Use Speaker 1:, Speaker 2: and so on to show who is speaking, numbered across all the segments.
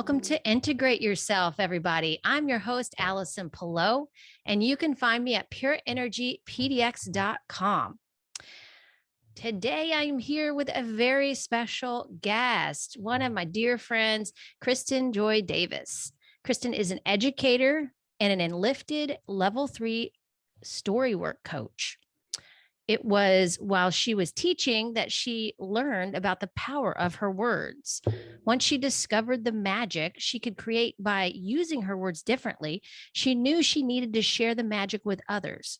Speaker 1: Welcome to Integrate Yourself, everybody. I'm your host, Allison Pillow, and you can find me at pureenergypdx.com. Today, I'm here with a very special guest, one of my dear friends, Kristin Joy Davis. Kristin is an educator and an Enlifted Level 3 storywork coach. It was while she was teaching that she learned about the power of her words. Once she discovered the magic she could create by using her words differently, she knew she needed to share the magic with others.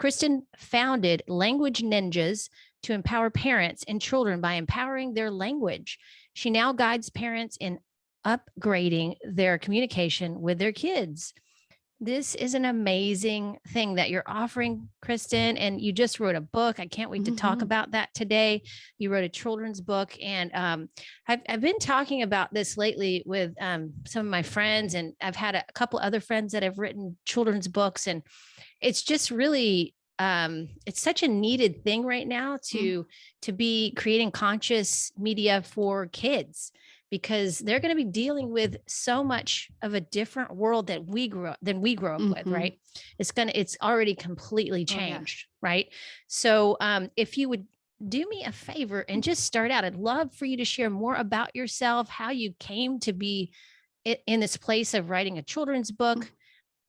Speaker 1: Kristin founded Language Ninjas to empower parents and children by empowering their language. She now guides parents in upgrading their communication with their kids. This is an amazing thing that you're offering, Kristin, and you just wrote a book. I can't wait to talk about that today. You wrote a children's book, and I've been talking about this lately with some of my friends, and I've had a couple other friends that have written children's books, and it's just really it's such a needed thing right now to be creating conscious media for kids, because they're going to be dealing with so much of a different world that we grew up with, right? It's already completely changed, right? So if you would do me a favor and just start out, I'd love for you to share more about yourself, how you came to be in this place of writing a children's book,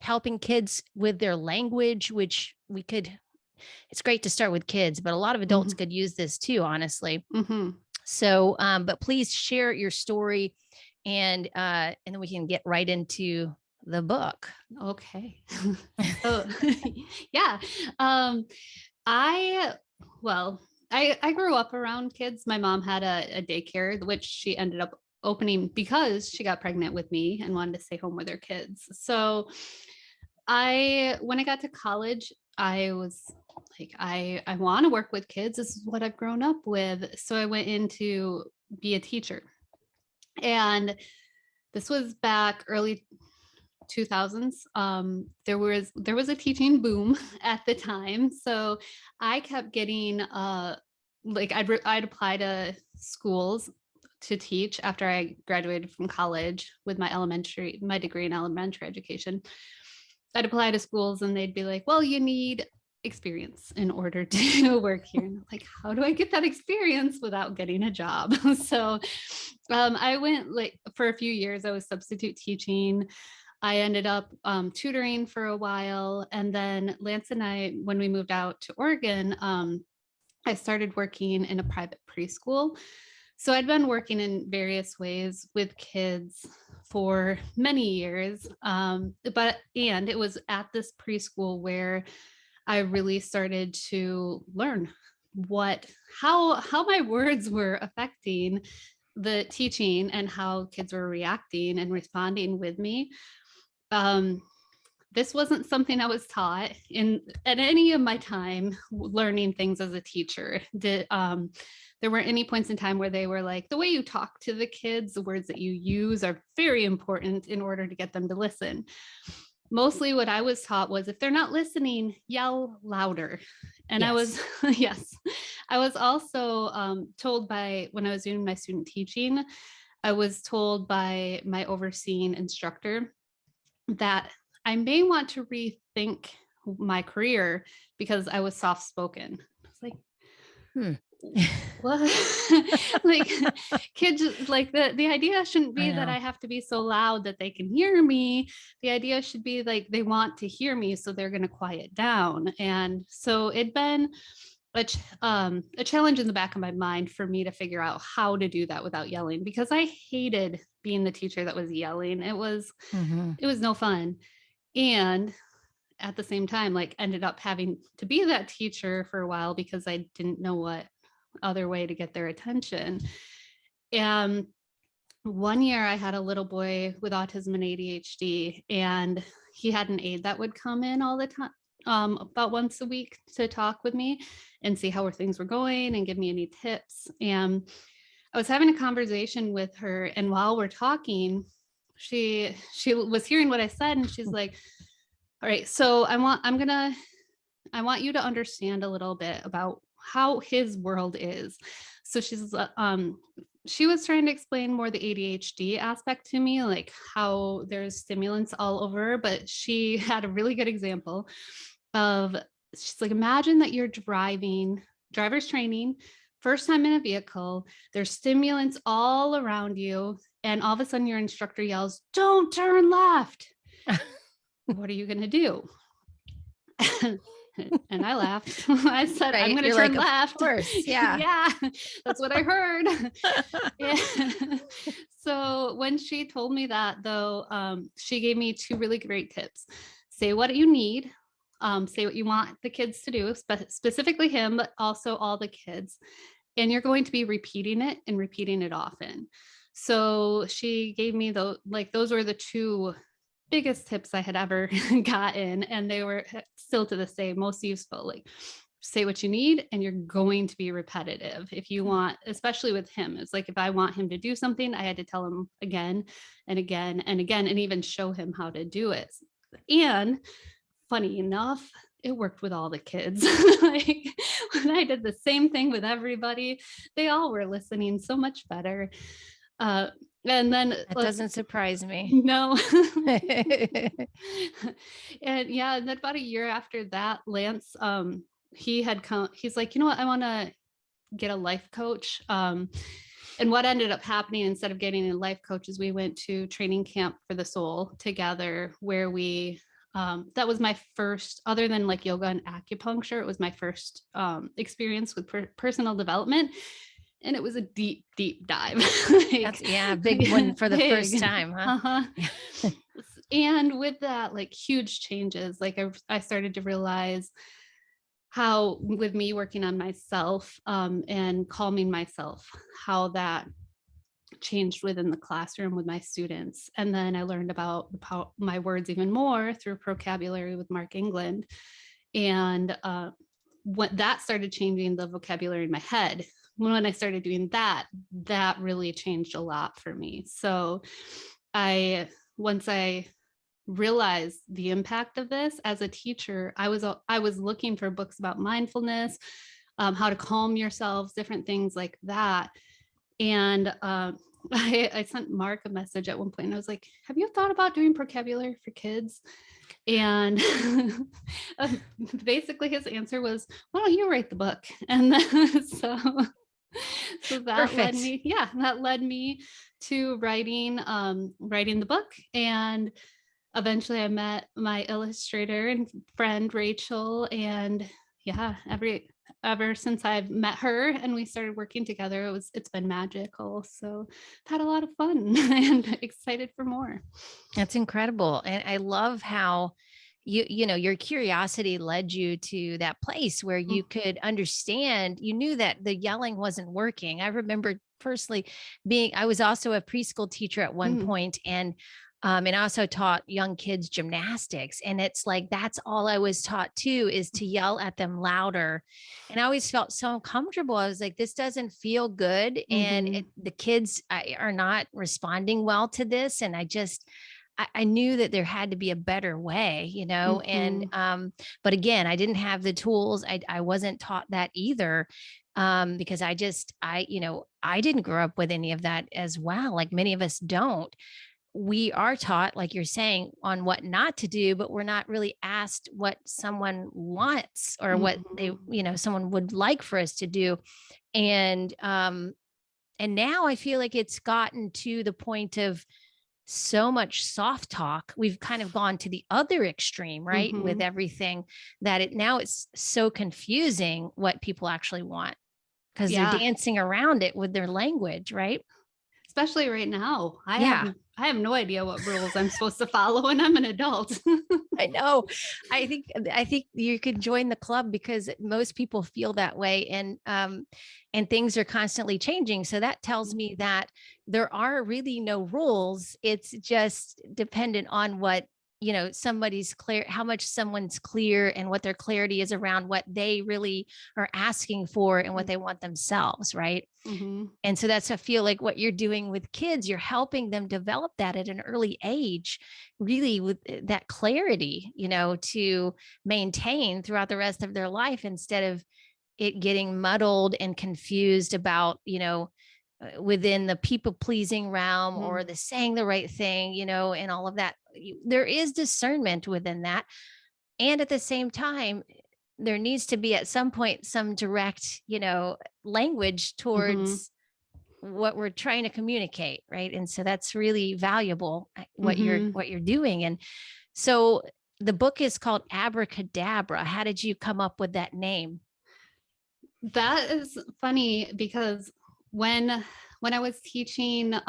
Speaker 1: helping kids with their language, which it's great to start with kids, but a lot of adults could use this too, honestly. So, but please share your story, and then we can get right into the book.
Speaker 2: Okay. So, yeah. I grew up around kids. My mom had a daycare, which she ended up opening because she got pregnant with me and wanted to stay home with her kids. So when I got to college, I was like, I want to work with kids. This is what I've grown up with. So I went in to be a teacher. And this was back early 2000s. There was a teaching boom at the time. So I kept getting I'd apply to schools to teach after I graduated from college with my degree in elementary education. I'd apply to schools and they'd be like, well, you need experience in order to work here. And I'm like, how do I get that experience without getting a job? So I went for a few years, I was substitute teaching. I ended up tutoring for a while. And then Lance and I, when we moved out to Oregon, I started working in a private preschool. So I'd been working in various ways with kids for many years. And it was at this preschool where I really started to learn how my words were affecting the teaching and how kids were reacting and responding with me. This wasn't something I was taught at any of my time learning things as a teacher. There weren't any points in time where they were like, the way you talk to the kids, the words that you use are very important in order to get them to listen. Mostly what I was taught was, if they're not listening, yell louder. And yes. I was also told when I was doing my student teaching, I was told by my overseeing instructor that I may want to rethink my career because I was soft-spoken. I was like, what? Like, kids, like the idea shouldn't be that I have to be so loud that they can hear me. The idea should be like, they want to hear me, so they're going to quiet down. And so it'd been a challenge in the back of my mind for me to figure out how to do that without yelling, because I hated being the teacher that was yelling. It was no fun. And at the same time, ended up having to be that teacher for a while because I didn't know what other way to get their attention. And one year I had a little boy with autism and ADHD, and he had an aide that would come in all the time, about once a week, to talk with me and see how things were going and give me any tips. And I was having a conversation with her, and while we're talking, she was hearing what I said, and she's like, all right, so I want you to understand a little bit about how his world is. So she's she was trying to explain more the ADHD aspect to me, like how there's stimulants all over, but she had a really good example of, she's like, imagine that you're driver's training, first time in a vehicle, there's stimulants all around you, and all of a sudden your instructor yells, "Don't turn left." What are you going to do? And I laughed. I said, right. I'm going to turn like, left.
Speaker 1: Of course. Yeah.
Speaker 2: Yeah, that's what I heard. So when she told me that, though, she gave me 2 really great tips. Say what you need. Say what you want the kids to do, specifically him, but also all the kids. And you're going to be repeating it often. So she gave me those were the 2 biggest tips I had ever gotten, and they were still to this day most useful. Like, say what you need, and you're going to be repetitive. If you want, especially with him, it's like, if I want him to do something, I had to tell him again and again and again, and even show him how to do it. And funny enough, it worked with all the kids. Like, when I did the same thing with everybody, they all were listening so much better. And then
Speaker 1: that doesn't surprise me.
Speaker 2: No. And yeah, and then about a year after that, Lance, he's like, you know what, I want to get a life coach. And what ended up happening, instead of getting a life coach, is we went to training camp for the soul together, where we that was my first, other than like yoga and acupuncture, it was my first experience with personal development. And it was a deep, deep dive.
Speaker 1: Like, big one for the first time, huh?
Speaker 2: Uh-huh. And with that, like, huge changes. Like, I started to realize how, with me working on myself and calming myself, how that changed within the classroom with my students. And then I learned about my words even more through vocabulary with Mark England. And what that started changing the vocabulary in my head. When I started doing that, that really changed a lot for me. So once I realized the impact of this as a teacher, I was looking for books about mindfulness, how to calm yourselves, different things like that. And I sent Mark a message at one point, and I was like, have you thought about doing vocabulary for kids? And basically his answer was, why don't you write the book? And then, so that led me to writing the book. And eventually I met my illustrator and friend, Rachel. And yeah, ever since I've met her and we started working together, it's been magical. So I've had a lot of fun and excited for more.
Speaker 1: That's incredible. And I love how you know, your curiosity led you to that place where you could understand, you knew that the yelling wasn't working. I remember personally I was also a preschool teacher at one point, and I also taught young kids gymnastics. And it's like, that's all I was taught too, is to yell at them louder. And I always felt so uncomfortable. I was like, this doesn't feel good. And the kids are not responding well to this. And I knew that there had to be a better way, you know, and, but again, I didn't have the tools. I wasn't taught that either. Because I didn't grow up with any of that as well. Like many of us don't. We are taught, like you're saying, on what not to do, but we're not really asked what someone wants or what they, someone would like for us to do. And now I feel like it's gotten to the point of so much soft talk. We've kind of gone to the other extreme, right? With everything, that it's so confusing what people actually want, because they're dancing around it with their language, right?
Speaker 2: Especially right now. I have no idea what rules I'm supposed to follow, and I'm an adult.
Speaker 1: I know. I think you could join the club, because most people feel that way, and things are constantly changing. So that tells me that there are really no rules. It's just dependent on what, somebody's clear, how much someone's clear, and what their clarity is around what they really are asking for and what they want themselves. Right. And so I feel like what you're doing with kids, you're helping them develop that at an early age, really, with that clarity, to maintain throughout the rest of their life, instead of it getting muddled and confused about, within the people pleasing realm
Speaker 2: Mm.
Speaker 1: or the saying the right thing, and all of that. There is discernment within that. And at the same time, there needs to be at some point some direct, language
Speaker 2: Mm-hmm.
Speaker 1: towards what we're trying to communicate, right? And so that's really valuable, what you're
Speaker 2: Mm-hmm.
Speaker 1: what you're doing. And so the book is called Abracadabra. How did you come up with that name?
Speaker 2: That is funny because when I was teaching at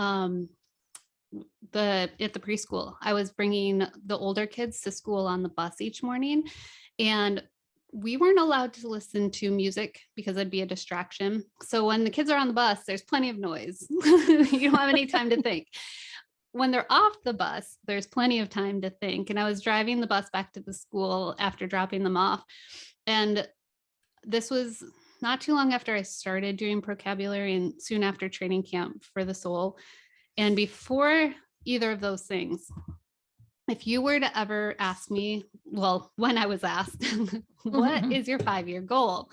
Speaker 2: the preschool, I was bringing the older kids to school on the bus each morning, and we weren't allowed to listen to music because it'd be a distraction. So when the kids are on the bus, there's plenty of noise. You don't have any time to think. When they're off the bus, there's plenty of time to think. And I was driving the bus back to the school after dropping them off. And this was not too long after I started doing vocabulary and soon after training camp for the soul. And before either of those things, if you were to ever ask me, well, when I was asked, what is your 5-year goal?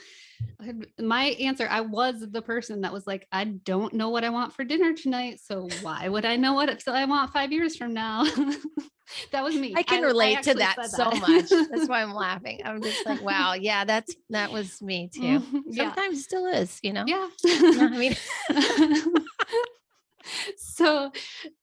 Speaker 2: My answer, I was the person that was like, I don't know what I want for dinner tonight. So why would I know what I want 5 years from now? That was me.
Speaker 1: I can relate to
Speaker 2: actually
Speaker 1: that
Speaker 2: said
Speaker 1: so
Speaker 2: that.
Speaker 1: much. That's why I'm laughing. I'm just like, wow, yeah, that was me too.
Speaker 2: Yeah.
Speaker 1: Sometimes it still is,
Speaker 2: Yeah.
Speaker 1: Yeah, I mean,
Speaker 2: So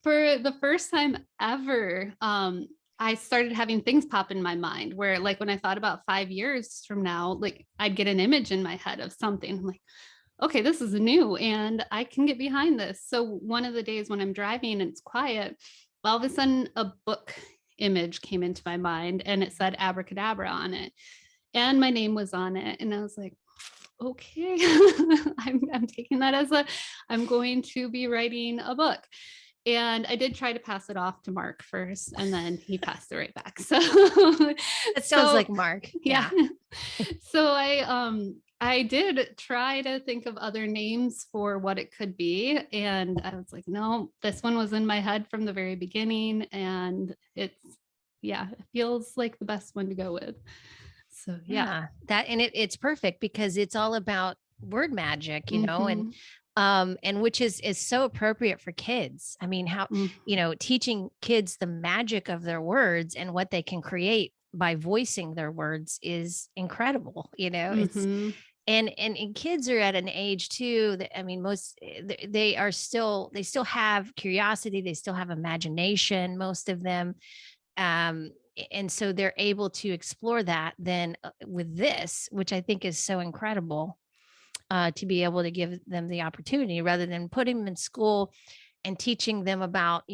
Speaker 2: for the first time ever, I started having things pop in my mind where, like, when I thought about 5 years from now, like, I'd get an image in my head of something. I'm like, okay, this is new and I can get behind this. So one of the days when I'm driving and it's quiet, all of a sudden a book image came into my mind and it said Abracadabra on it. And my name was on it. And I was like, okay, I'm taking that as I'm going to be writing a book. And I did try to pass it off to Mark first, and then he passed it right back. So
Speaker 1: it sounds like Mark.
Speaker 2: yeah. So I did try to think of other names for what it could be. And I was like, no, this one was in my head from the very beginning. And it feels like the best one to go with. So yeah.
Speaker 1: That and it's perfect because it's all about word magic,
Speaker 2: Mhm.
Speaker 1: and which is so appropriate for kids. I mean, how,
Speaker 2: Mm.
Speaker 1: teaching kids the magic of their words and what they can create by voicing their words is incredible. It's
Speaker 2: Mhm.
Speaker 1: and kids are at an age too that, I mean, they still have curiosity, they still have imagination, most of them. um and so they're able to explore that then, with this, which I think is so incredible, to be able to give them the opportunity rather than putting them in school and teaching them about,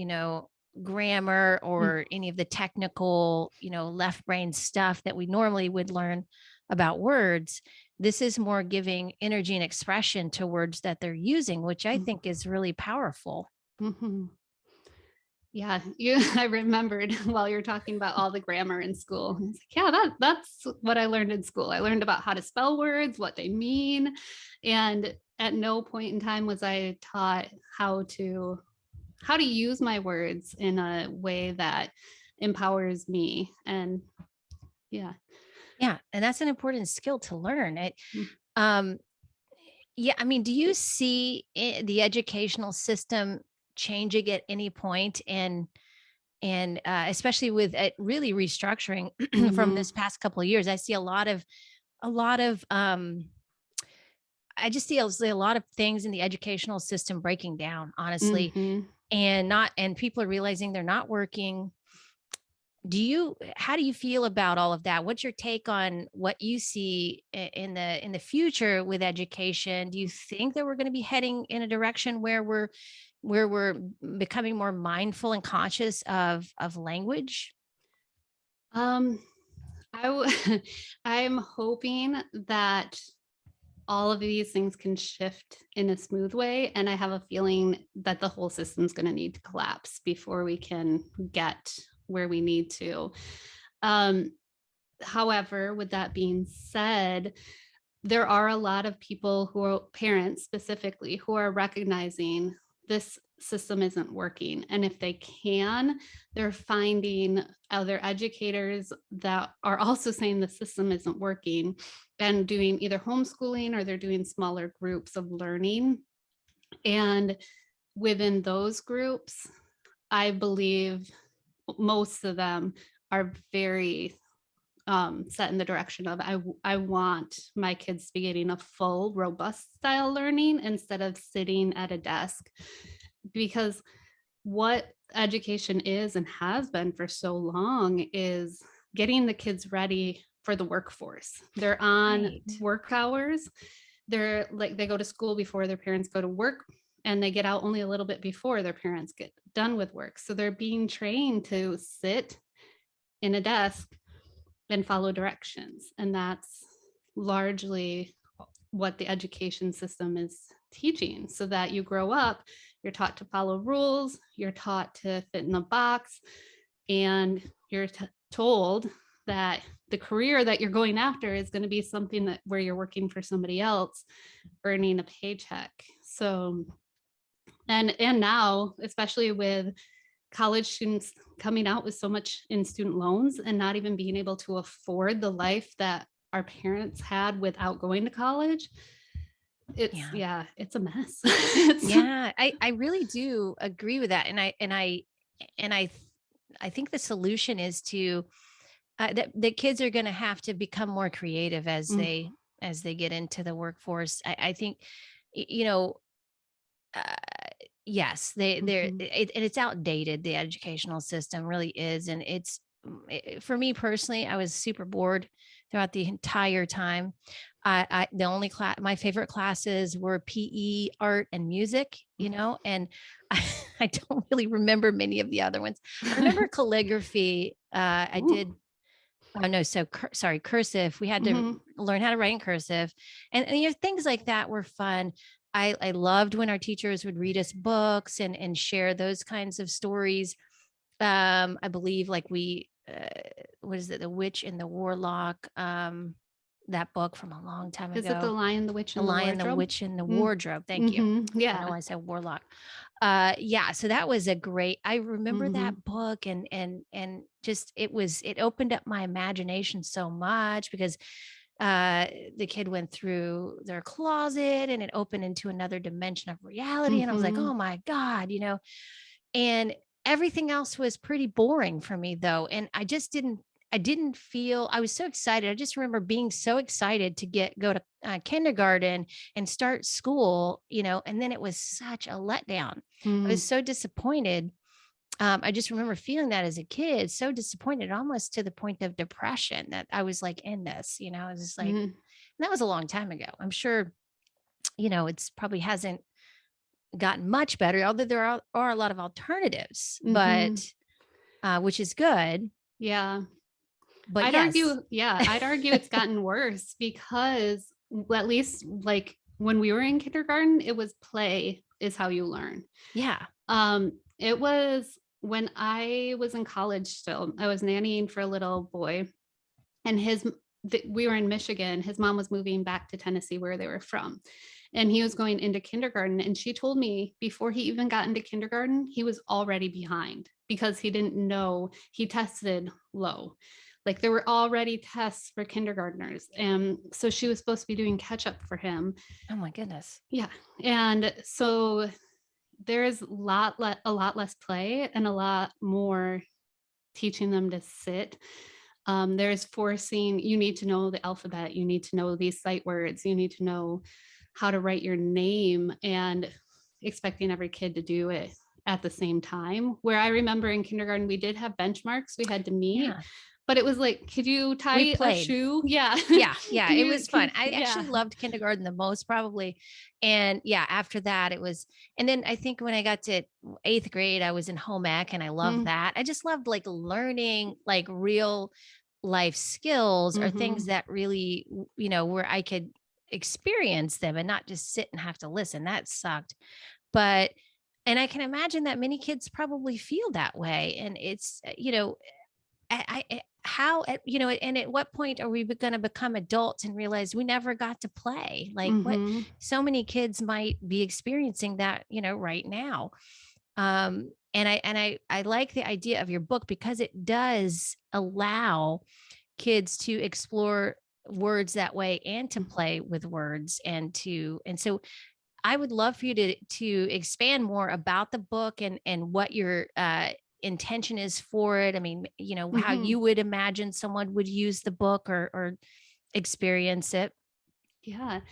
Speaker 1: grammar
Speaker 2: Mm.
Speaker 1: or any of the technical, left brain stuff that we normally would learn about words. This is more giving energy and expression to words that they're using, which I think is really powerful.
Speaker 2: Mhm. Yeah, I remembered while you're talking about all the grammar in school. I was like, yeah, that's what I learned in school. I learned about how to spell words, what they mean, and at no point in time was I taught how to use my words in a way that empowers me. And yeah.
Speaker 1: Yeah, and that's an important skill to learn.
Speaker 2: Mm.
Speaker 1: Um, yeah, I mean, do you see the educational system changing at any point? And especially with it really restructuring from
Speaker 2: Mhm.
Speaker 1: this past couple of years, I see a lot of I just see a lot of things in the educational system breaking down, honestly,
Speaker 2: Mhm.
Speaker 1: and people are realizing they're not working. How do you feel about all of that? What's your take on what you see in the future with education? Do you think that we're going to be heading in a direction where we're becoming more mindful and conscious of language?
Speaker 2: Um, I'm hoping that all of these things can shift in a smooth way. And I have a feeling that the whole system's going to need to collapse before we can get where we need to. Um, However, with that being said, there are a lot of people who are parents specifically who are recognizing this system isn't working. And if they can, they're finding other educators that are also saying the system isn't working and doing either homeschooling or they're doing smaller groups of learning. And within those groups, I believe most of them are very set in the direction of I want my kids to be getting a full, robust style learning instead of sitting at a desk. Because what education is and has been for so long is getting the kids ready for the workforce. They're on work hours. They're like, they go to school before their parents go to work, and they get out only a little bit before their parents get done with work. So they're being trained to sit in a desk and follow directions. And that's largely what the education system is teaching, so that you grow up, you're taught to follow rules, you're taught to fit in a box, and you're told that the career that you're going after is going to be something that where you're working for somebody else, earning a paycheck. So, and now, especially with college students coming out with so much in student loans and not even being able to afford the life that our parents had without going to college, it's it's a mess.
Speaker 1: I really do agree with that. And I think the solution is to that the kids are going to have to become more creative as they get into the workforce. I think, you know, yes, it's outdated. The educational system really is. And for me personally, I was super bored throughout the entire time. The only my favorite classes were PE, art, and music, and I don't really remember many of the other ones. I remember calligraphy. I did. Oh no, sorry, cursive. We had to learn how to write in cursive, and things like that were fun. I loved when our teachers would read us books and share those kinds of stories. I believe like what is it? The Witch and the Warlock. That book from a long time ago.
Speaker 2: Is it The Lion, the Witch, and the
Speaker 1: Lion,
Speaker 2: Wardrobe?
Speaker 1: the Witch, and the Wardrobe. Thank you.
Speaker 2: Yeah.
Speaker 1: I know I said warlock. So that was I remember that book and just it opened up my imagination so much because the kid went through their closet and it opened into another dimension of reality. And I was like, oh my God, and everything else was pretty boring for me though. And I didn't feel, I was so excited. I just remember being so excited to go to kindergarten and start school, and then it was such a letdown. I was so disappointed. I just remember feeling that as a kid, so disappointed, almost to the point of depression that I was like in this, I was just like, that was a long time ago. I'm sure, it's probably hasn't gotten much better, although there are a lot of alternatives, but which is good.
Speaker 2: Yeah.
Speaker 1: But
Speaker 2: I'd argue it's gotten worse because at least like when we were in kindergarten, it was play is how you learn.
Speaker 1: Yeah.
Speaker 2: It was when I was in college still, I was nannying for a little boy, and we were in Michigan. His mom was moving back to Tennessee where they were from, and he was going into kindergarten. And she told me before he even got into kindergarten, he was already behind because he didn't know, he tested low. Like there were already tests for kindergartners. And so she was supposed to be doing catch up for him.
Speaker 1: Oh my goodness.
Speaker 2: Yeah. And so there is a lot less play and a lot more teaching them to sit. There's forcing, you need to know the alphabet, you need to know these sight words, you need to know how to write your name, and expecting every kid to do it at the same time. Where I remember in kindergarten, we did have benchmarks we had to meet. Yeah. But it was like, could you tie a shoe? Yeah.
Speaker 1: Yeah. It was fun. I actually loved kindergarten the most probably. And after that it was, and then I think when I got to 8th grade, I was in home ec and I loved that. I just loved like learning like real life skills or things that really, where I could experience them and not just sit and have to listen. That sucked. And I can imagine that many kids probably feel that way. And it's, and at what point are we going to become adults and realize we never got to play? Like what so many kids might be experiencing that, right now. And I like the idea of your book because it does allow kids to explore words that way and to play with words and so I would love for you to expand more about the book and what your intention is for it. I mean, how
Speaker 2: Mhm.
Speaker 1: you would imagine someone would use the book or experience it.
Speaker 2: Yeah.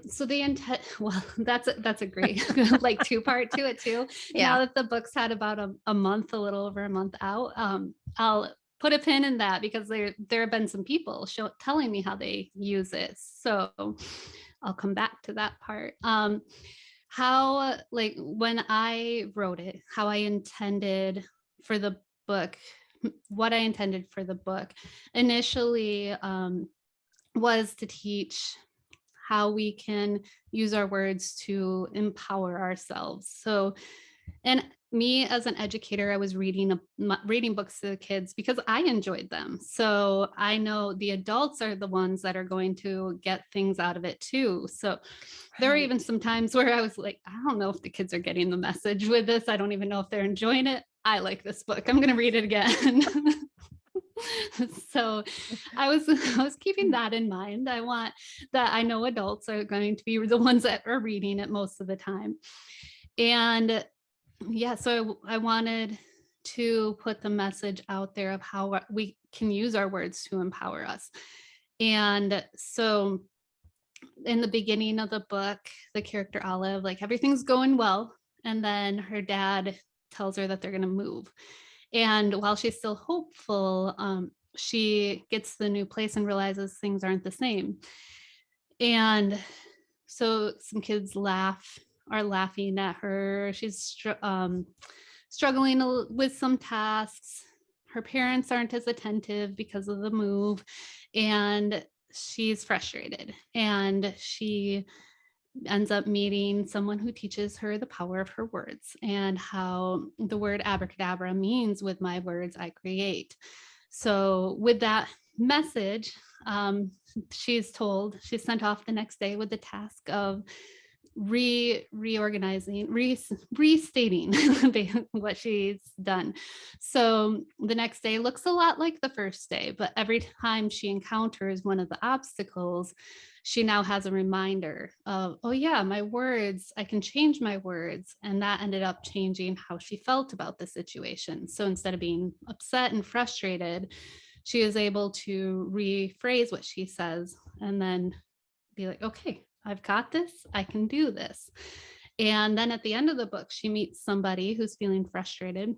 Speaker 2: So the intent, well, that's a great like two-part to it too. Now
Speaker 1: Yeah.
Speaker 2: that the book's had about a month, a little over a month out, I'll put a pin in that because there have been some people telling me how they use it. So I'll come back to that part. How, like, when I wrote it, how I intended for the book, what I intended for the book initially, was to teach how we can use our words to empower ourselves. So, and me as an educator, I was reading books to the kids because I enjoyed them. So I know the adults are the ones that are going to get things out of it too. So there are even
Speaker 1: Right.
Speaker 2: some times where I was like, I don't know if the kids are getting the message with this. I don't even know if they're enjoying it. I like this book. I'm going to read it again. So I was keeping that in mind. I want that, I know adults are going to be the ones that are reading it most of the time. And yeah, so I wanted to put the message out there of how we can use our words to empower us. And so in the beginning of the book, the character Olive, like everything's going well. And then her dad tells her that they're going to move. And while she's still hopeful, she gets the new place and realizes things aren't the same. And so some kids are laughing at her. She's struggling with some tasks. Her parents aren't as attentive because of the move. And she's frustrated. And she ends up meeting someone who teaches her the power of her words and how the word abracadabra means with my words I create. So with that message, she's sent off the next day with the task of reorganizing, restating what she's done. So the next day looks a lot like the first day, but every time she encounters one of the obstacles, she now has a reminder of, oh yeah, my words, I can change my words. And that ended up changing how she felt about the situation. So instead of being upset and frustrated, she is able to rephrase what she says and then be like, okay, I've got this, I can do this. And then at the end of the book, she meets somebody who's feeling frustrated,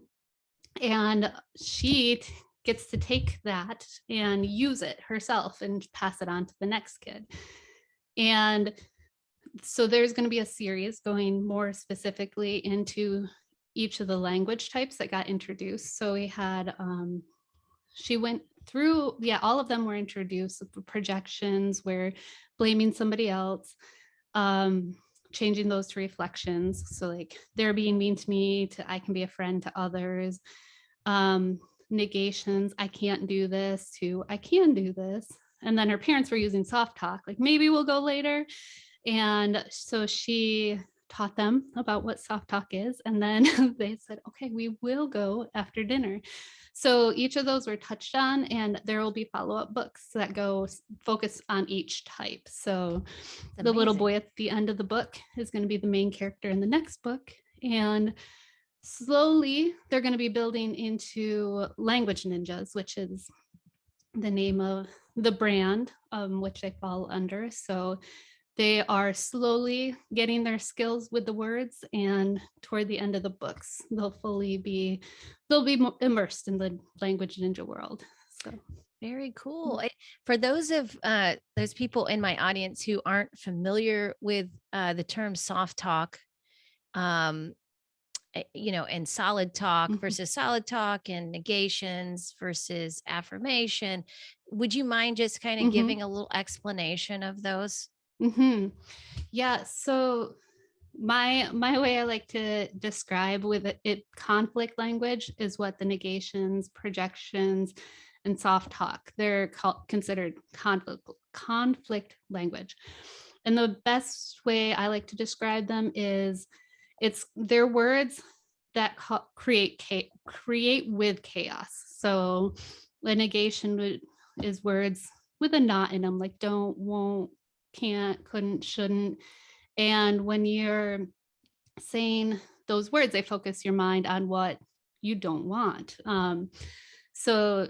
Speaker 2: and she gets to take that and use it herself and pass it on to the next kid. And so there's going to be a series going more specifically into each of the language types that got introduced. So we had she went through, yeah, all of them were introduced. Projections, where blaming somebody else, changing those to reflections. So like, they're being mean to me, to I can be a friend to others. Negations, I can't do this, to I can do this. And then her parents were using soft talk, like maybe we'll go later. And so she taught them about what soft talk is. And then they said, okay, we will go after dinner. So each of those were touched on, and there will be follow-up books that go focus on each type. So the little boy at the end of the book is going to be the main character in the next book. And slowly they're going to be building into Language Ninjas, which is the name of the brand, which they fall under. So they are slowly getting their skills with the words, and toward the end of the books, they'll be immersed in the Language Ninja world. So
Speaker 1: Very cool. For those people in my audience who aren't familiar with the term soft talk, and solid talk versus solid talk, and negations versus affirmation, would you mind just kind of giving a little explanation of those?
Speaker 2: Yeah. So my way I like to describe with it conflict language is what the negations, projections, and soft talk, they're considered conflict language. And the best way I like to describe them is they're words that create with chaos. So the negation is words with a not in them, like don't, won't, can't, couldn't, shouldn't. And when you're saying those words, they focus your mind on what you don't want. So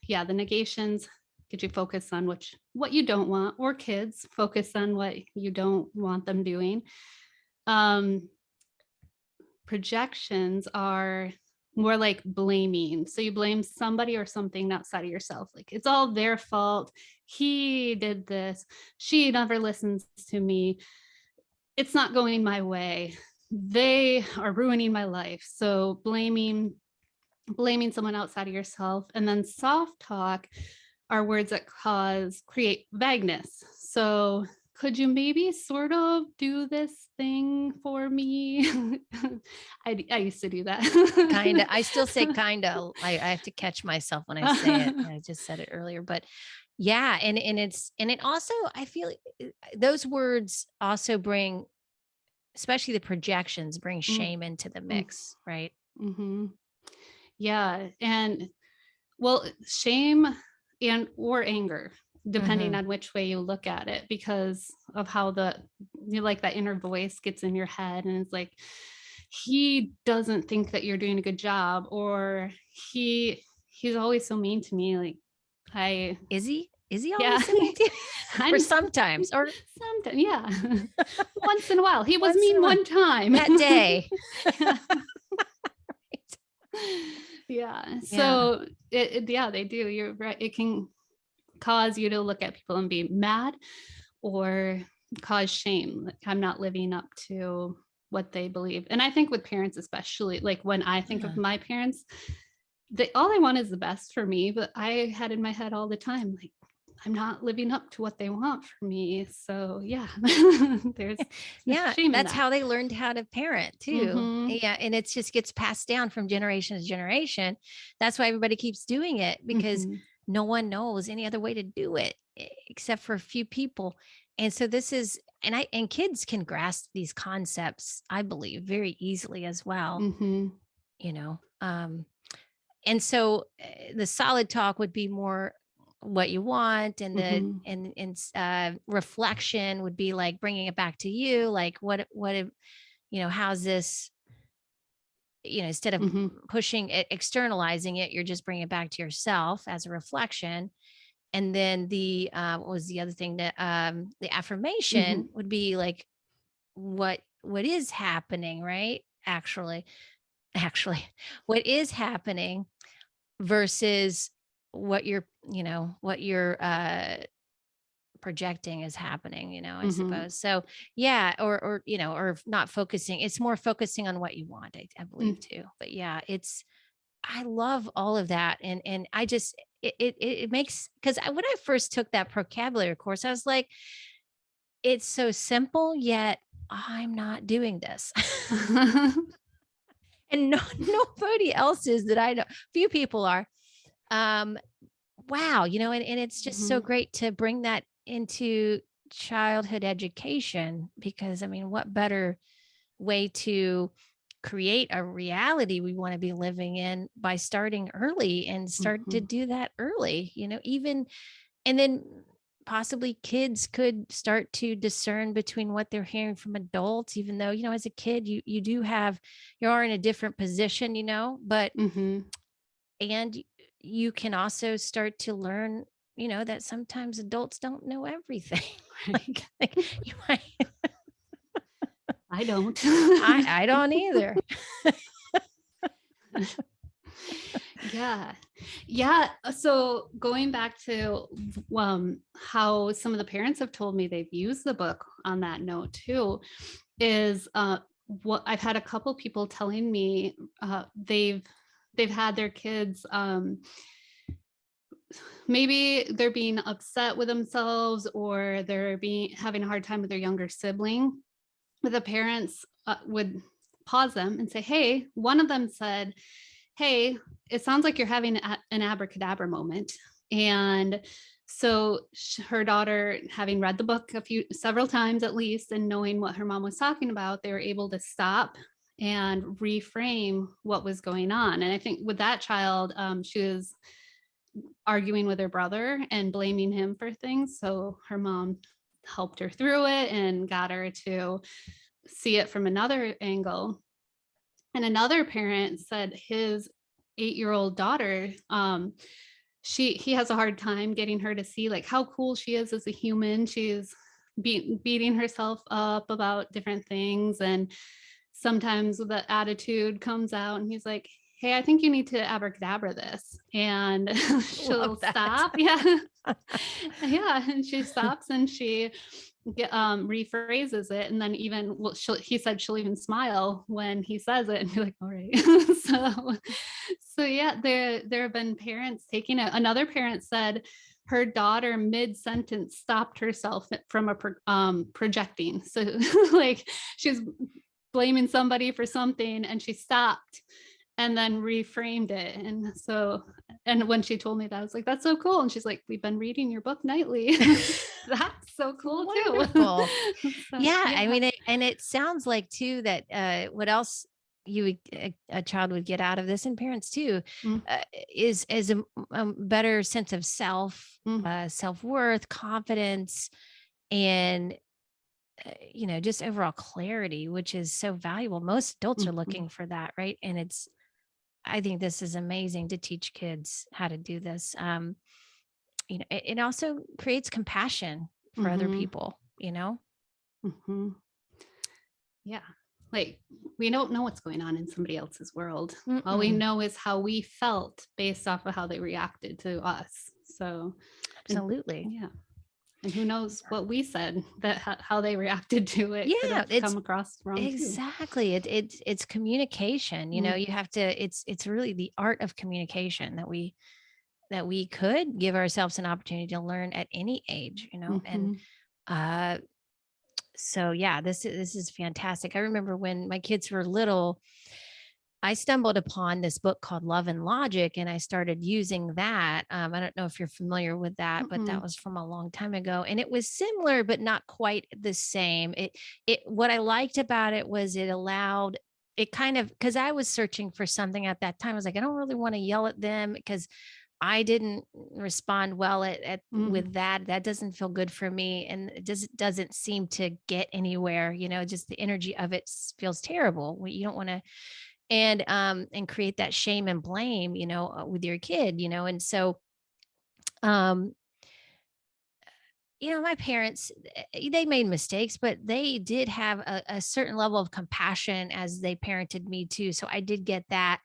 Speaker 2: yeah, the negations get you focus on what you don't want, or kids focus on what you don't want them doing. Projections are more like blaming. So you blame somebody or something outside of yourself. Like, it's all their fault. He did this. She never listens to me. It's not going my way. They are ruining my life. So blaming someone outside of yourself. And then soft talk are words that create vagueness. So could you maybe sort of do this thing for me? I used to do that.
Speaker 1: Kind of. I still say kind of. I have to catch myself when I say it. I just said it earlier, but yeah. And it also, I feel those words also bring, especially the projections, bring shame into the mix, right?
Speaker 2: Mm-hmm. Yeah. And well, shame or anger, depending on which way you look at it, because of how that inner voice gets in your head and it's like, he doesn't think that you're doing a good job, or he's always so mean to me. Like,
Speaker 1: is he always so mean to you? Or sometimes,
Speaker 2: yeah. Once in a while. He was mean one time.
Speaker 1: That day.
Speaker 2: Yeah. So they do. You're right. It can cause you to look at people and be mad, or cause shame. Like, I'm not living up to what they believe. And I think with parents, especially, like when I think of my parents, all they want is the best for me. But I had in my head all the time, like, I'm not living up to what they want for me. So yeah, there's shame.
Speaker 1: That's how they learned how to parent too.
Speaker 2: Mm-hmm.
Speaker 1: Yeah. And it just gets passed down from generation to generation. That's why everybody keeps doing it, because no one knows any other way to do it except for a few people. And so this is, and kids can grasp these concepts, I believe, very easily as well. You know, and so the solid talk would be more what you want, and the reflection would be like bringing it back to you, like what how's this, instead of pushing it, externalizing it, you're just bringing it back to yourself as a reflection. And then the what was the other thing, that the affirmation would be like what is happening, right? Actually, what is happening versus what you're projecting is happening, I suppose. So yeah, or or not focusing. It's more focusing on what you want, I believe too. But yeah, I love all of that. And I just, it makes, because when I first took that vocabulary course, I was like, it's so simple, yet I'm not doing this. And nobody else is that I know. Few people are. Wow, and it's just so great to bring that into childhood education, because I mean, what better way to create a reality we want to be living in by starting early, and start to do that early, even, and then possibly kids could start to discern between what they're hearing from adults, even though, as a kid, you are in a different position, but, and you can also start to learn, that sometimes adults don't know everything. like you might.
Speaker 2: I don't.
Speaker 1: I don't either.
Speaker 2: Yeah. So going back to how some of the parents have told me they've used the book on that note too, is what I've had a couple people telling me they've had their kids, maybe they're being upset with themselves, or they're having a hard time with their younger sibling. But the parents would pause them and say, hey, one of them said, hey, it sounds like you're having an abracadabra moment. And so her daughter, having read the book several times at least, and knowing what her mom was talking about, they were able to stop and reframe what was going on. And I think with that child, she was arguing with her brother and blaming him for things. So her mom helped her through it and got her to see it from another angle. And another parent said his 8-year-old daughter, he has a hard time getting her to see like how cool she is as a human. She's beating herself up about different things, and sometimes the attitude comes out, and he's like, hey, I think you need to abracadabra this. And she'll stop. Yeah. Yeah. And she stops and she rephrases it. And then even, well, he said she'll even smile when he says it and be like, all right. so yeah, there have been parents taking it. Another parent said her daughter mid-sentence stopped herself from projecting. So like she's blaming somebody for something and she stopped and then reframed it. And so, and when she told me that, I was like, that's so cool. And she's like, we've been reading your book nightly. That's so cool too.
Speaker 1: So, yeah. I mean, and it sounds like too, that what else a child would get out of this, and parents too, is a better sense of self-worth, confidence, and just overall clarity, which is so valuable. Most adults are looking for that, right? And I think this is amazing to teach kids how to do this. It also creates compassion for other people,
Speaker 2: Yeah. Like we don't know what's going on in somebody else's world.
Speaker 1: Mm-mm.
Speaker 2: All we know is how we felt based off of how they reacted to us. So
Speaker 1: absolutely.
Speaker 2: Yeah. And who knows what we said, that how they reacted to it.
Speaker 1: Yeah,
Speaker 2: it's come across wrong.
Speaker 1: Exactly. It's communication. You have to. It's really the art of communication that we could give ourselves an opportunity to learn at any age. And so yeah, this is fantastic. I remember when my kids were little, I stumbled upon this book called Love and Logic, and I started using that. I don't know if you're familiar with that, but that was from a long time ago, and it was similar, but not quite the same. What I liked about it was it allowed it kind of, because I was searching for something at that time. I was like, I don't really want to yell at them because I didn't respond well with that. That doesn't feel good for me, and it doesn't seem to get anywhere. Just the energy of it feels terrible. You don't want to and create that shame and blame, with your kid, and so, my parents, they made mistakes, but they did have a certain level of compassion as they parented me too. So I did get that,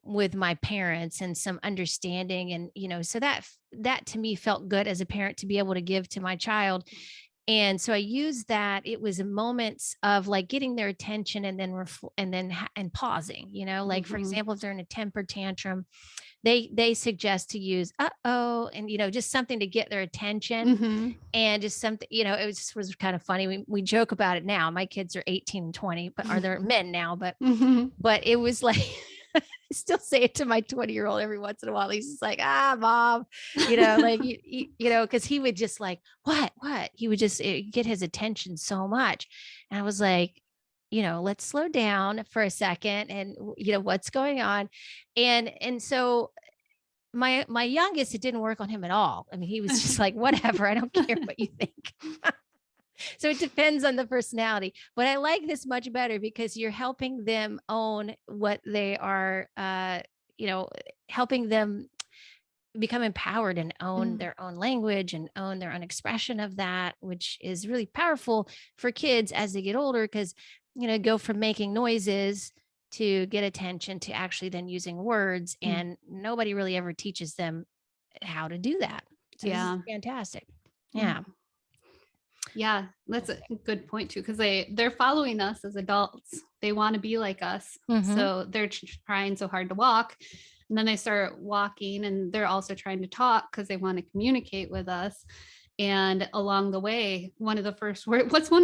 Speaker 1: with my parents, and some understanding, and, so that to me felt good as a parent to be able to give to my child. And so I used that. It was moments of like getting their attention and then and pausing, like for example, if they're in a temper tantrum, they suggest to use uh-oh, and just something to get their attention, and just something, it was kind of funny. We joke about it now. My kids are 18 and 20, but are they're men now, but it was like I still say it to my 20-year-old every once in a while. He's just like, mom, like, because he would just like, what? He would just get his attention so much. And I was like, let's slow down for a second and, what's going on. And so my youngest, it didn't work on him at all. I mean, he was just like, whatever, I don't care what you think. So it depends on the personality, but I like this much better because you're helping them own what they are, helping them become empowered and own their own language and own their own expression of that, which is really powerful for kids as they get older, because, go from making noises to get attention to actually then using words. And nobody really ever teaches them how to do that. So this is fantastic. Yeah.
Speaker 2: Yeah, that's a good point too, because they're following us as adults. They want to be like us. So they're trying so hard to walk, and then they start walking, and they're also trying to talk because they want to communicate with us. And along the way, what's one of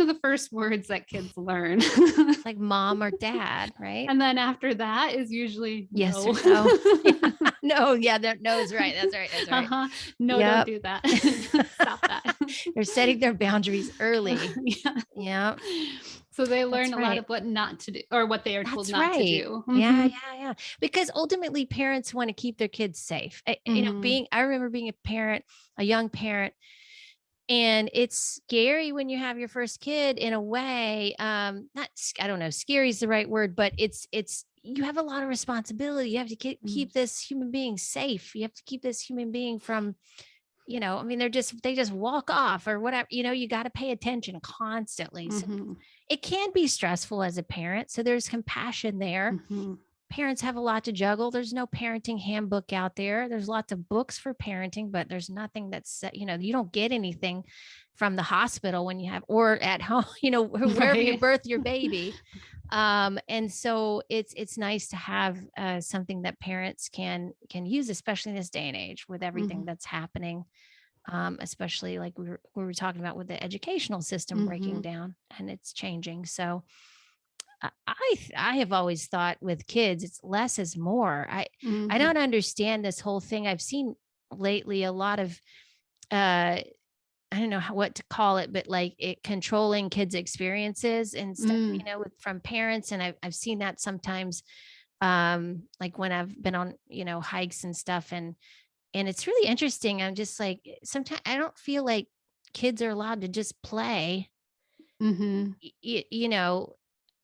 Speaker 2: the first words that kids learn?
Speaker 1: Like mom or dad, right?
Speaker 2: And then after that is usually
Speaker 1: yes
Speaker 2: no.
Speaker 1: Or no. No, yeah, no is right. That's right.
Speaker 2: No, don't do that. Stop that.
Speaker 1: They're setting their boundaries early. Yeah.
Speaker 2: So they learn a lot of what not to do, or what they are told not to do.
Speaker 1: Yeah. Because ultimately parents want to keep their kids safe. I remember being a parent, a young parent, And it's scary when you have your first kid in a way, not I don't know, scary is the right word, but it's you have a lot of responsibility. You have to
Speaker 2: Mm.
Speaker 1: keep this human being safe. You have to keep this human being from, I mean, they just walk off or whatever, you got to pay attention constantly. So
Speaker 2: Mm-hmm.
Speaker 1: it can be stressful as a parent. So there's compassion there.
Speaker 2: Mm-hmm.
Speaker 1: Parents have a lot to juggle. There's no parenting handbook out there. There's lots of books for parenting, but there's nothing that's, you don't get anything from the hospital when you have, or at home, wherever you
Speaker 2: Right.
Speaker 1: birth your baby. And so it's nice to have something that parents can use, especially in this day and age with everything
Speaker 2: Mm-hmm.
Speaker 1: that's happening. Especially like we were talking about with the educational system
Speaker 2: Mm-hmm.
Speaker 1: breaking down and it's changing. So I have always thought with kids, it's less is more. I
Speaker 2: Mm-hmm.
Speaker 1: don't understand this whole thing. I've seen lately a lot of uh I don't know what to call it, but like it controlling kids' experiences and stuff,
Speaker 2: Mm.
Speaker 1: from parents. And I've seen that sometimes, like when I've been on, hikes and stuff. And it's really interesting. I'm just like, sometimes I don't feel like kids are allowed to just play.
Speaker 2: Mm-hmm.
Speaker 1: You know,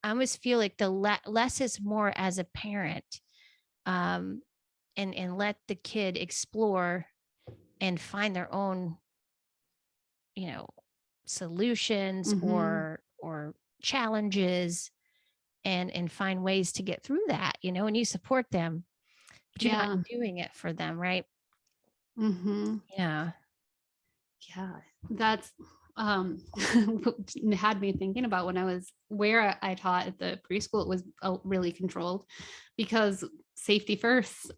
Speaker 1: I almost feel like the less is more as a parent, um, and let the kid explore and find their own, you know, solutions
Speaker 2: Mm-hmm.
Speaker 1: or challenges and find ways to get through that, and you support them, but you're not
Speaker 2: Yeah.
Speaker 1: doing it for them, right?
Speaker 2: Mm-hmm.
Speaker 1: Yeah.
Speaker 2: Yeah, that's had me thinking about when I was where I taught at the preschool. It was really controlled because safety first.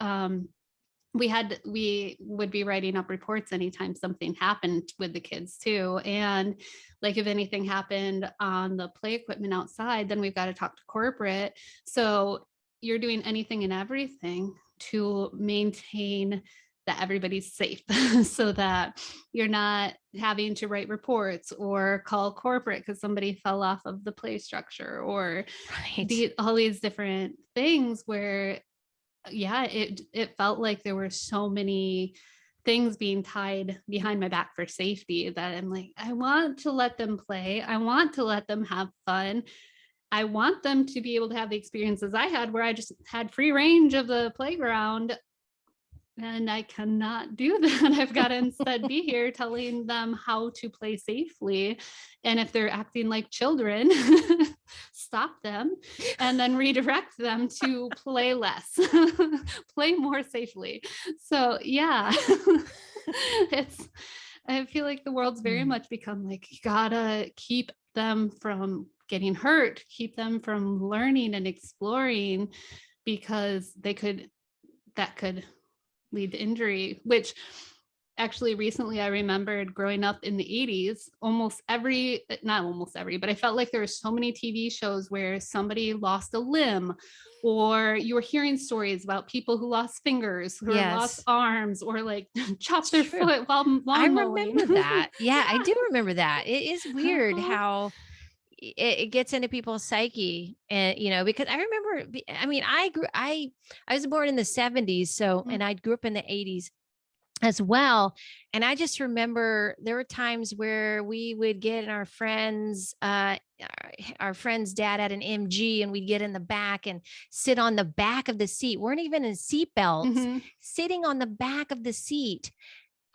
Speaker 2: We would be writing up reports anytime something happened with the kids too, and like if anything happened on the play equipment outside, then we've got to talk to corporate. So you're doing anything and everything to maintain that everybody's safe so that you're not having to write reports or call corporate because somebody fell off of the play structure or
Speaker 1: Right.
Speaker 2: all these different things where yeah, it felt like there were so many things being tied behind my back for safety that I'm like, I want to let them play. I want to let them have fun. I want them to be able to have the experiences I had where I just had free range of the playground. And I cannot do that. I've got to instead be here telling them how to play safely. And if they're acting like children, stop them and then redirect them to play less, play more safely. So, yeah, it's, I feel like the world's very
Speaker 1: Mm.
Speaker 2: much become like, you gotta keep them from getting hurt, keep them from learning and exploring because that could lead to injury, which actually recently I remembered growing up in the 80s, not almost every, but I felt like there were so many TV shows where somebody lost a limb or you were hearing stories about people who lost fingers or lost
Speaker 1: Yes,
Speaker 2: arms or like chopped
Speaker 1: it's
Speaker 2: their
Speaker 1: true.
Speaker 2: foot while
Speaker 1: I
Speaker 2: lawn mowing.
Speaker 1: remember that. Yeah, I do remember that. It is weird
Speaker 2: Uh-huh.
Speaker 1: how it gets into people's psyche, and because I remember, I mean, I was born in the 70s, so, and I grew up in the 80s as well. And I just remember there were times where we would get in our friend's dad had an MG, and we'd get in the back and sit on the back of the seat. Weren't even in seat belts,
Speaker 2: Mhm.
Speaker 1: sitting on the back of the seat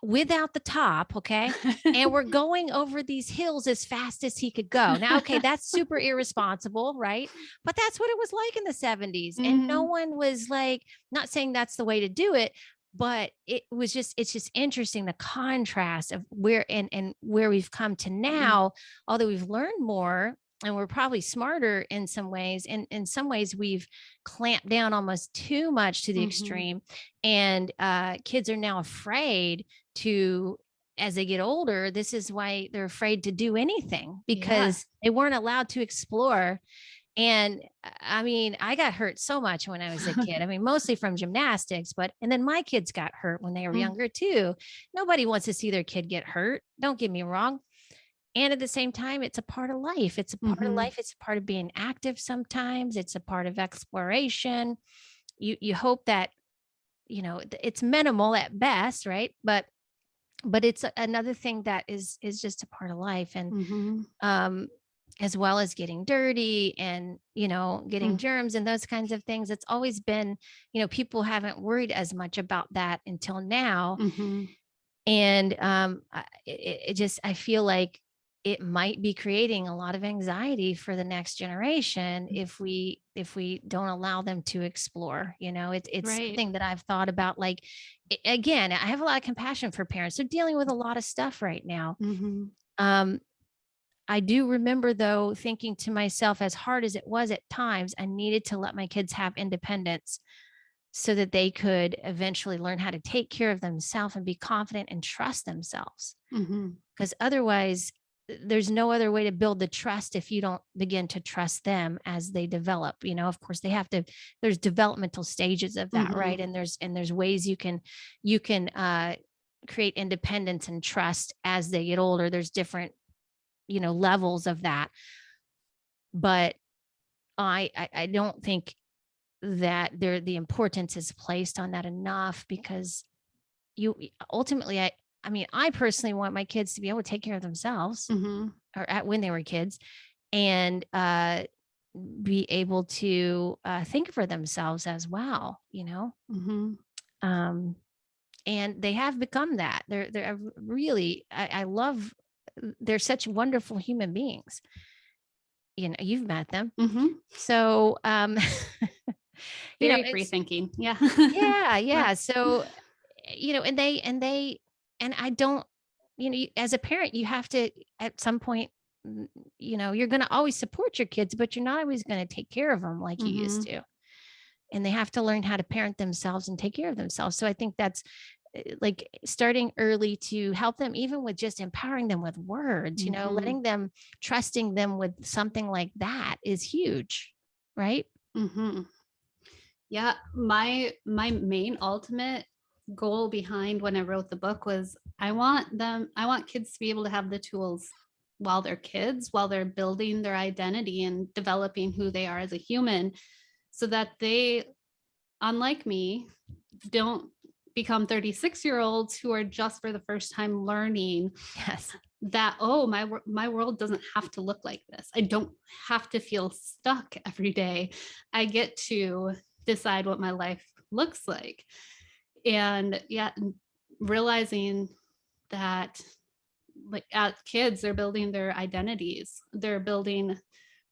Speaker 1: without the top, okay? And we're going over these hills as fast as he could go. Now, okay, that's super irresponsible, right? But that's what it was like in the 70s. And no
Speaker 2: Mhm.
Speaker 1: one was like, not saying that's the way to do it, but it's just interesting the contrast of where and where we've come to now, although we've learned more and we're probably smarter in some ways. And in some ways, we've clamped down almost too much to the
Speaker 2: Mhm.
Speaker 1: extreme. And kids are now afraid to, as they get older, this is why they're afraid to do anything
Speaker 2: Yeah.
Speaker 1: because they weren't allowed to explore. And I mean, I got hurt so much when I was a kid. I mean, mostly from gymnastics, and then my kids got hurt when they were
Speaker 2: Mm.
Speaker 1: younger too. Nobody wants to see their kid get hurt. Don't get me wrong. And at the same time, it's a part of life. It's a part of
Speaker 2: Mhm.
Speaker 1: life. It's a part of being active sometimes. It's a part of exploration. You hope that, it's minimal at best, right? But but it's another thing that is just a part of life. And
Speaker 2: Mm-hmm.
Speaker 1: um as well as getting dirty and, getting germs and those kinds of things. It's always been, people haven't worried as much about that until now.
Speaker 2: Mm-hmm.
Speaker 1: And it just, I feel like it might be creating a lot of anxiety for the next generation if we don't allow them to explore. It's
Speaker 2: Right.
Speaker 1: something that I've thought about. Like, again, I have a lot of compassion for parents. They're dealing with a lot of stuff right now.
Speaker 2: Mm-hmm.
Speaker 1: um I do remember, though, thinking to myself, as hard as it was at times, I needed to let my kids have independence so that they could eventually learn how to take care of themselves and be confident and trust themselves.
Speaker 2: Mm-hmm.
Speaker 1: Because otherwise, there's no other way to build the trust if you don't begin to trust them as they develop. Of course, there's developmental stages of that,
Speaker 2: Mm-hmm.
Speaker 1: right? And there's ways you can create independence and trust as they get older. There's different, levels of that. But I don't think that the importance is placed on that enough, because you ultimately, I mean, I personally want my kids to be able to take care of themselves,
Speaker 2: Mm-hmm.
Speaker 1: or when they were kids, and be able to think for themselves as well.
Speaker 2: Mm-hmm.
Speaker 1: Um, and they have become that. They're really, I love. They're such wonderful human beings. You've met them.
Speaker 2: Mm-hmm.
Speaker 1: So,
Speaker 2: Very free
Speaker 1: it's
Speaker 2: thinking. Yeah.
Speaker 1: yeah,
Speaker 2: Well,
Speaker 1: yeah. So, and I don't, as a parent, you have to, at some point, you're going to always support your kids, but you're not always going to take care of them like you used
Speaker 2: mm-hmm.
Speaker 1: to. And they have to learn how to parent themselves and take care of themselves. So I think that's like starting early to help them, even with just empowering them with words,
Speaker 2: Mm-hmm.
Speaker 1: letting them, trusting them with something like that is huge. Right.
Speaker 2: Mm-hmm. Yeah, my main ultimate goal behind when I wrote the book was I want kids to be able to have the tools while they're kids, while they're building their identity and developing who they are as a human, so that they, unlike me, don't become 36-year-olds who are just for the first time learning
Speaker 1: Yes.
Speaker 2: that, oh, my world doesn't have to look like this. I don't have to feel stuck every day. I get to decide what my life looks like. And yeah, realizing that, like, as kids, they're building their identities, they're building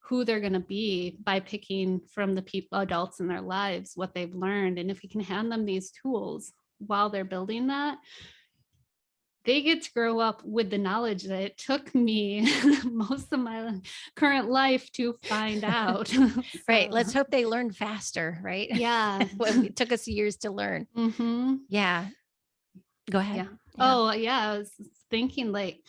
Speaker 2: who they're going to be by picking from the people, adults in their lives, what they've learned. And if we can hand them these tools while they're building that, they get to grow up with the knowledge that it took me most of my current life to find out.
Speaker 1: Right.
Speaker 2: So,
Speaker 1: Let's hope they learn faster, right?
Speaker 2: yeah.
Speaker 1: It took us years to learn.
Speaker 2: Mm-hmm.
Speaker 1: Yeah. Go ahead.
Speaker 2: Yeah.
Speaker 1: Yeah.
Speaker 2: Oh, yeah. I was thinking, like,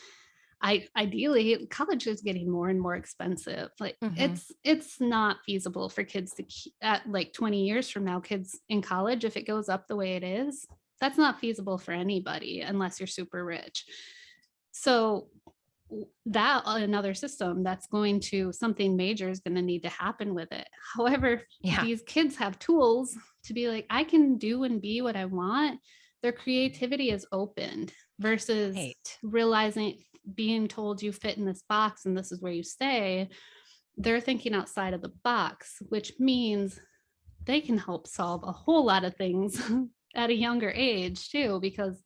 Speaker 2: I ideally college is getting more and more expensive. Like,
Speaker 1: Mhm.
Speaker 2: it's not feasible for kids to keep at, like, 20 years from now, kids in college, if it goes up the way it is, that's not feasible for anybody unless you're super rich. So that another system that's going to, something major is going to need to happen with it. However,
Speaker 1: Yeah.
Speaker 2: these kids have tools to be like, I can do and be what I want. Their creativity is opened versus
Speaker 1: Right.
Speaker 2: realizing, being told you fit in this box and this is where you stay. They're thinking outside of the box, which means they can help solve a whole lot of things at a younger age too, because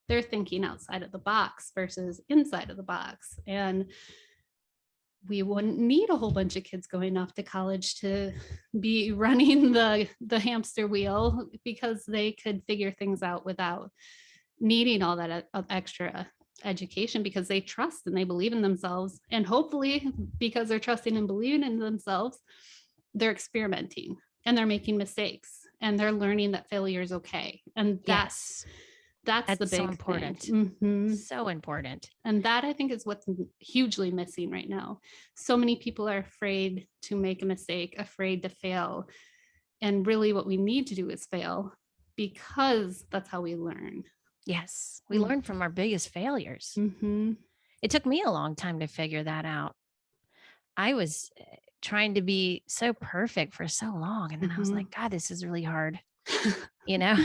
Speaker 2: they're thinking outside of the box versus inside of the box. And we wouldn't need a whole bunch of kids going off to college to be running the hamster wheel, because they could figure things out without needing all that extra education, because they trust and they believe in themselves. And hopefully, because they're trusting and believing in themselves, they're experimenting and they're making mistakes and they're learning that failure is okay. And
Speaker 1: Yes.
Speaker 2: that's the
Speaker 1: That's so
Speaker 2: big thing.
Speaker 1: important.
Speaker 2: Mm-hmm.
Speaker 1: So important.
Speaker 2: And that, I think, is what's hugely missing right now. So many people are afraid to make a mistake, afraid to fail. And really, what we need to do is fail, because that's how we learn.
Speaker 1: Yes. We learn from our biggest failures.
Speaker 2: Mm-hmm.
Speaker 1: It took me a long time to figure that out. I was trying to be so perfect for so long. And then I was
Speaker 2: Mm-hmm.
Speaker 1: like, God, this is really hard. you know?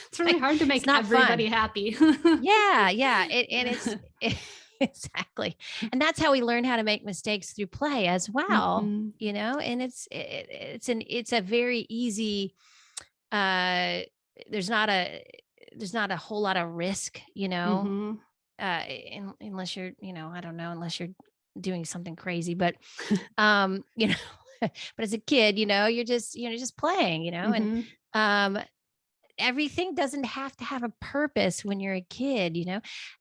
Speaker 2: It's really hard to
Speaker 1: It's
Speaker 2: make
Speaker 1: not
Speaker 2: everybody
Speaker 1: fun.
Speaker 2: happy.
Speaker 1: Yeah, yeah. Exactly. And that's how we learn how to make mistakes through play as well,
Speaker 2: Mhm.
Speaker 1: and it's a very easy uh there's not a there's not a whole lot of risk,
Speaker 2: Mhm.
Speaker 1: unless you're, I don't know, unless you're doing something crazy, but but as a kid, you're just playing, and
Speaker 2: Mhm.
Speaker 1: um everything doesn't have to have a purpose when you're a kid,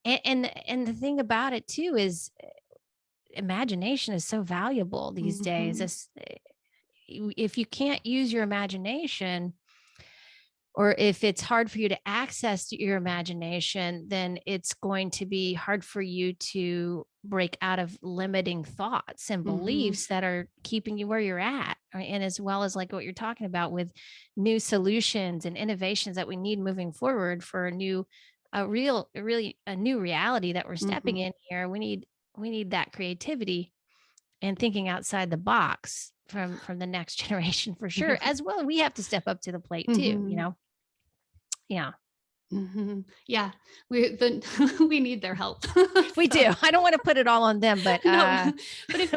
Speaker 1: and the thing about it too is imagination is so valuable these days.
Speaker 2: Mhm.
Speaker 1: If you can't use your imagination, or if it's hard for you to access your imagination, then it's going to be hard for you to break out of limiting thoughts and
Speaker 2: Mhm.
Speaker 1: beliefs that are keeping you where you're at. Right? And as well as like what you're talking about with new solutions and innovations that we need moving forward for really a new reality that we're stepping
Speaker 2: Mhm.
Speaker 1: in here. We need that creativity and thinking outside the box from the next generation for sure. As well, we have to step up to the plate too,
Speaker 2: Mhm.
Speaker 1: Yeah.
Speaker 2: Mhm. Yeah, we need their help.
Speaker 1: We
Speaker 2: So
Speaker 1: do. I don't want to put it all on them, but
Speaker 2: no, but if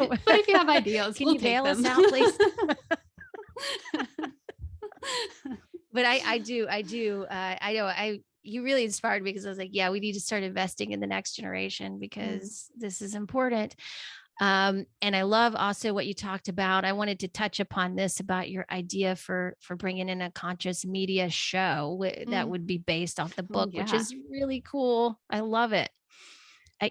Speaker 2: you have ideas,
Speaker 1: can
Speaker 2: we'll
Speaker 1: you
Speaker 2: take
Speaker 1: bail us
Speaker 2: them.
Speaker 1: out, please? But I do. I know you really inspired me because I was like, yeah, we need to start investing in the next generation
Speaker 2: Yeah.
Speaker 1: because this is important. And I love also what you talked about. I wanted to touch upon this about your idea for bringing in a conscious media show that
Speaker 2: Mm.
Speaker 1: would be based off the
Speaker 2: Oh,
Speaker 1: book, which
Speaker 2: yeah.
Speaker 1: is really cool. I love it. I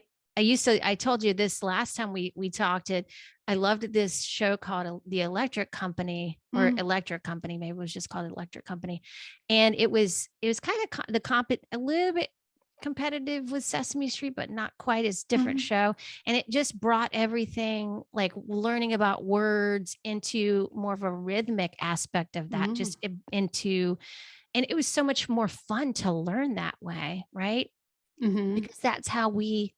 Speaker 1: I told you this last time we talked it. I loved this show called The Electric Company, or
Speaker 2: Mm.
Speaker 1: Electric Company, maybe it was just called Electric Company. And it was kind of the comp a little bit competitive with Sesame Street, but not quite as different
Speaker 2: Mhm.
Speaker 1: show. And it just brought everything like learning about words into more of a rhythmic aspect of that,
Speaker 2: Mm.
Speaker 1: just into, and it was so much more fun to learn that way, right?
Speaker 2: Mhm.
Speaker 1: Because that's how we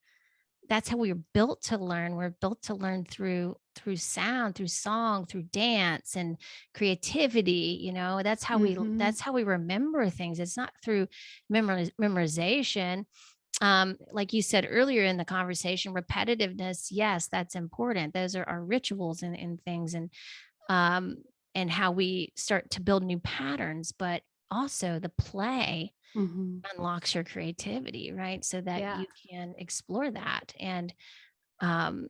Speaker 1: were built to learn. We're built to learn through sound, through song, through dance and creativity.
Speaker 2: Mhm.
Speaker 1: That's how we remember things. It's not through memorization. Like you said earlier in the conversation, repetitiveness, yes, that's important. Those are our rituals and things, um, and how we start to build new patterns, but also the play
Speaker 2: Mhm.
Speaker 1: unlocks your creativity, right? So that
Speaker 2: Yeah.
Speaker 1: you can explore that. And um,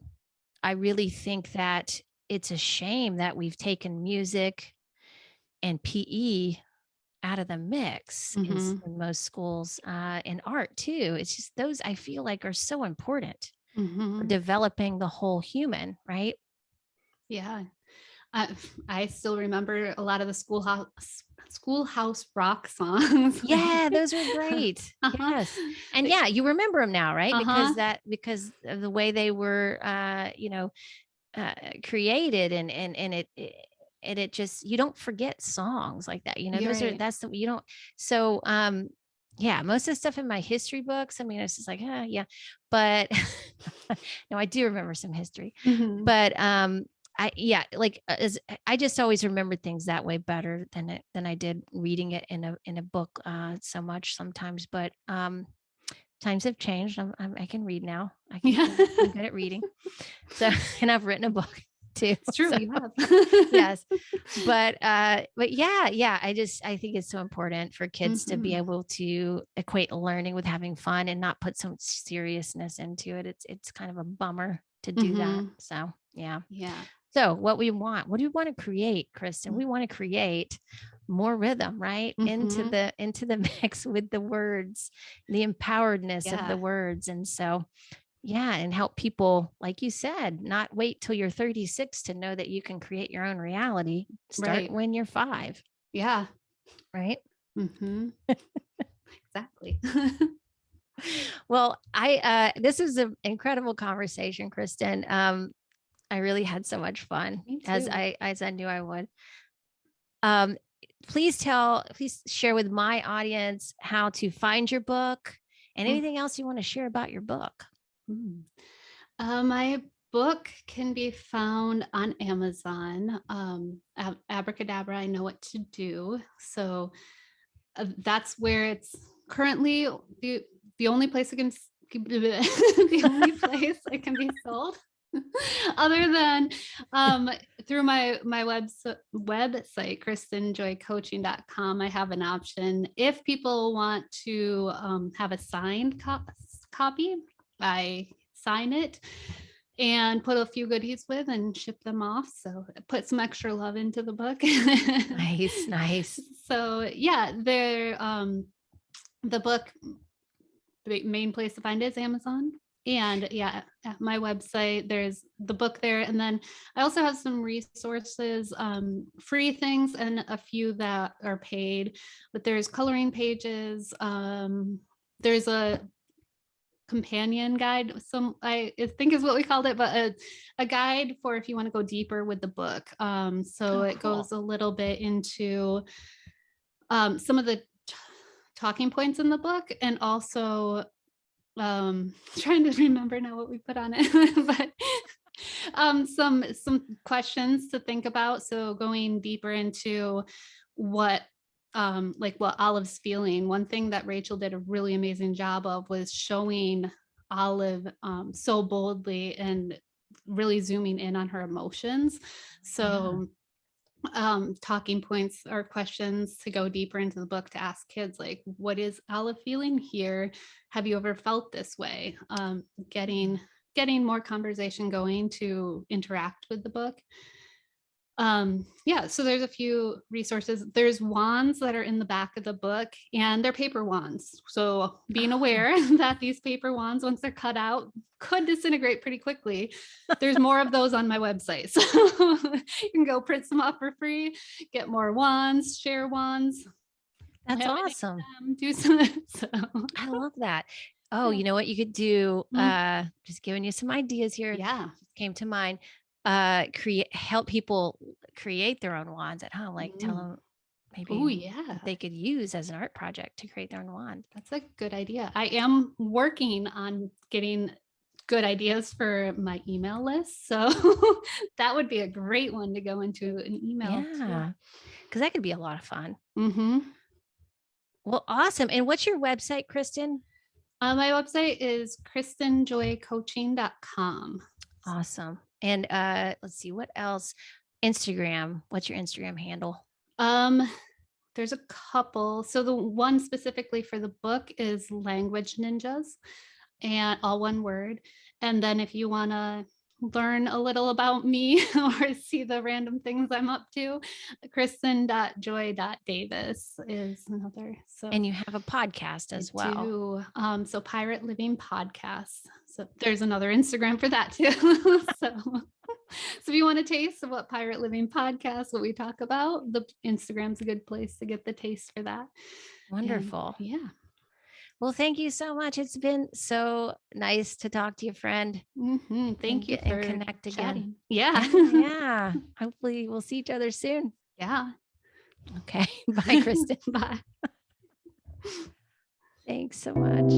Speaker 1: I really think that it's a shame that we've taken music and PE out of the mix
Speaker 2: Mhm.
Speaker 1: in most schools, and art too. It's just those I feel like are so important for
Speaker 2: Mhm.
Speaker 1: developing the whole human, right?
Speaker 2: Yeah. I I still remember a lot of the schoolhouse rock songs.
Speaker 1: Yeah, those were great.
Speaker 2: Uh-huh.
Speaker 1: Yes. And yeah, you remember them now, right?
Speaker 2: Uh-huh.
Speaker 1: Because of the way they were, created, and it just, you don't forget songs like that,
Speaker 2: You're
Speaker 1: those are
Speaker 2: right.
Speaker 1: that's the you don't. So yeah, most of the stuff in my history books, I mean, it's just like, yeah, but no, I do remember some history,
Speaker 2: Mhm.
Speaker 1: but I yeah, like as I just always remember things that way better than I did reading it in a book so much sometimes. But times have changed. I can read now.
Speaker 2: Yeah.
Speaker 1: I'm good at reading. So, and I've written a book too.
Speaker 2: It's true,
Speaker 1: So,
Speaker 2: you have.
Speaker 1: yes. But yeah, I think it's so important for kids to be
Speaker 2: Mhm.
Speaker 1: able to equate learning with having fun and not put so much seriousness into it. It's kind of a bummer to do that.
Speaker 2: Mhm.
Speaker 1: So, yeah.
Speaker 2: Yeah.
Speaker 1: So, what do we want to create, Kristen? We want to create more rhythm, right? Into
Speaker 2: Mhm.
Speaker 1: the mix with the words, the empoweredness of the
Speaker 2: Yeah.
Speaker 1: words. And so, yeah, and help people, like you said, not wait till you're 36 to know that you can create your own reality. Start
Speaker 2: Right.
Speaker 1: when you're 5,
Speaker 2: Yeah.
Speaker 1: right?
Speaker 2: Mhm. Exactly.
Speaker 1: Well, I this was an incredible conversation, Kristen. I really had so much fun,
Speaker 2: Me
Speaker 1: as
Speaker 2: too.
Speaker 1: I knew I would. Um, please share with my audience how to find your book and
Speaker 2: Mm.
Speaker 1: anything else you want to share about your book.
Speaker 2: Mm. My book can be found on Amazon. Abracadabra, I know what to do. So that's where it's currently the only place it can the only place it can be sold. Other than through my website, KristinJoyCoaching.com, I have an option. If people want to have a signed copy, I sign it and put a few goodies with and ship them off. So put some extra love into the book.
Speaker 1: Nice.
Speaker 2: So yeah, the book, the main place to find it is Amazon. And yeah, at my website, there's the book there. And then I also have some resources, free things and a few that are paid, but there's coloring pages. There's a companion guide, I think is what we called it, but a guide for if you want to go deeper with the book. So it goes a little bit into some of the talking points in the book, and also trying to remember now what we put on it, but some questions to think about. So going deeper into what Olive's feeling. One thing that Rachel did a really amazing job of was showing Olive so boldly and really zooming in on her emotions. So talking points or questions to go deeper into the book to ask kids, like, what is Olive feeling here? Have you ever felt this way? Getting more conversation going to interact with the book. So there's a few resources. There's wands that are in the back of the book, and they're paper wands. So being aware that these paper wands, once they're cut out, could disintegrate pretty quickly. There's more of those on my website. So you can go print some off for free, get more wands, share wands.
Speaker 1: That's awesome.
Speaker 2: Do some. So.
Speaker 1: I love that. Oh, you know what you could do? Just giving you some ideas here.
Speaker 2: Yeah.
Speaker 1: Just came to mind. Help people create their own wands at home. Like tell them maybe they could use as an art project to create their own wand.
Speaker 2: That's a good idea. I am working on getting good ideas for my email list. So that would be a great one to go into an email.
Speaker 1: Yeah. Because that could be a lot of fun.
Speaker 2: Mm-hmm.
Speaker 1: Well, awesome. And what's your website, Kristin?
Speaker 2: My website is KristinJoyCoaching.com.
Speaker 1: Awesome. And let's see, what else? Instagram. What's your Instagram handle?
Speaker 2: There's a couple. So the one specifically for the book is Language Ninjas, and all one word. And then if you want to learn a little about me or see the random things I'm up to, Kristin.joy.davis is another. So,
Speaker 1: and you have a podcast as well.
Speaker 2: So Pirate Living Podcast. So there's another Instagram for that too. So if you want a taste of what Pirate Living Podcast, what we talk about, the Instagram's a good place to get the taste for that.
Speaker 1: Wonderful.
Speaker 2: And, yeah.
Speaker 1: Well, thank you so much. It's been so nice to talk to you, friend.
Speaker 2: Mm-hmm. Thank you for
Speaker 1: connect again.
Speaker 2: Chatting. Yeah.
Speaker 1: Yeah. Hopefully we'll see each other soon.
Speaker 2: Yeah.
Speaker 1: Okay. Bye, Kristin.
Speaker 2: Bye.
Speaker 1: Thanks so much.